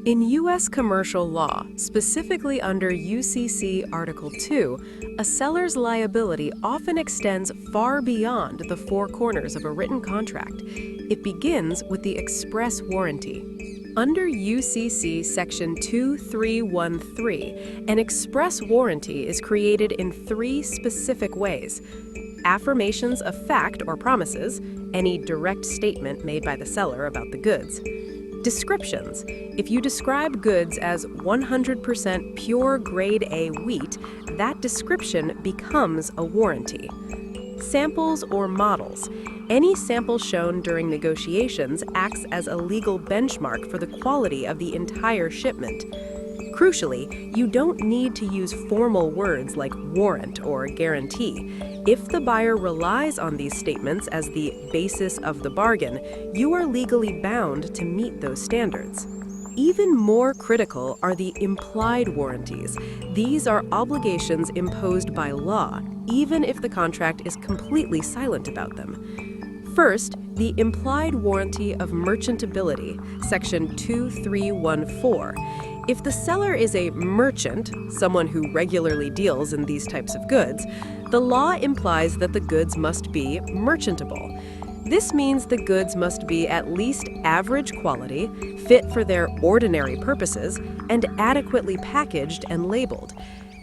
In U.S. commercial law, specifically under UCC Article 2, a seller's liability often extends far beyond the four corners of a written contract. It begins with the express warranty. Under UCC Section 2313, an express warranty is created in three specific ways: affirmations of fact or promises, any direct statement made by the seller about the goods; descriptions, if you describe goods as 100% pure grade A wheat, that description becomes a warranty; samples or models, any sample shown during negotiations acts as a legal benchmark for the quality of the entire shipment. Crucially, you don't need to use formal words like warrant or guarantee. If the buyer relies on these statements as the basis of the bargain, you are legally bound to meet those standards. Even more critical are the implied warranties. These are obligations imposed by law, even if the contract is completely silent about them. First, the implied warranty of merchantability, Section 2314. If the seller is a merchant, someone who regularly deals in these types of goods, the law implies that the goods must be merchantable. This means the goods must be at least average quality, fit for their ordinary purposes, and adequately packaged and labeled.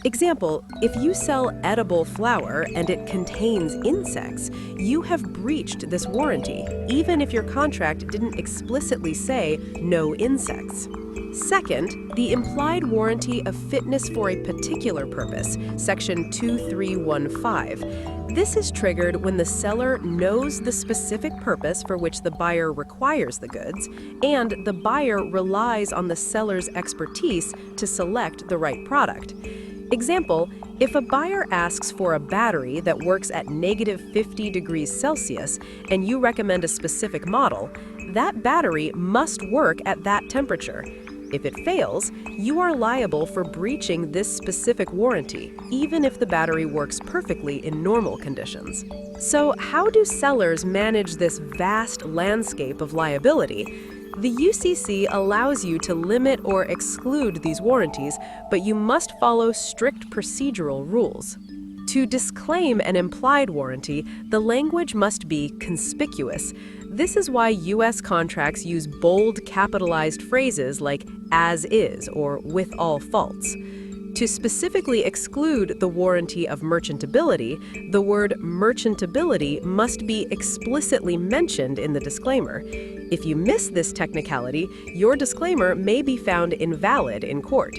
Example, if you sell edible flour and it contains insects, you have breached this warranty, even if your contract didn't explicitly say no insects. Second, the implied warranty of fitness for a particular purpose, Section 2315. This is triggered when the seller knows the specific purpose for which the buyer requires the goods, and the buyer relies on the seller's expertise to select the right product. Example, if a buyer asks for a battery that works at -50 degrees Celsius and you recommend a specific model, that battery must work at that temperature. If it fails, you are liable for breaching this specific warranty, even if the battery works perfectly in normal conditions. So, how do sellers manage this vast landscape of liability? The UCC allows you to limit or exclude these warranties, but you must follow strict procedural rules. To disclaim an implied warranty, the language must be conspicuous. This is why U.S. contracts use bold capitalized phrases like "as is" or "with all faults." To specifically exclude the warranty of merchantability, the word merchantability must be explicitly mentioned in the disclaimer. If you miss this technicality, your disclaimer may be found invalid in court.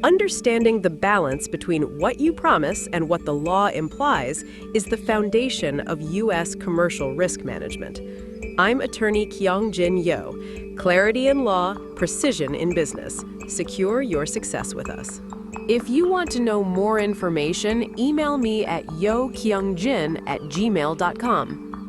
Understanding the balance between what you promise and what the law implies is the foundation of U.S. commercial risk management. I'm attorney Kyung-Jin Yo. Clarity in law, precision in business. Secure your success with us. If you want to know more information, email me at yokyungjin@gmail.com.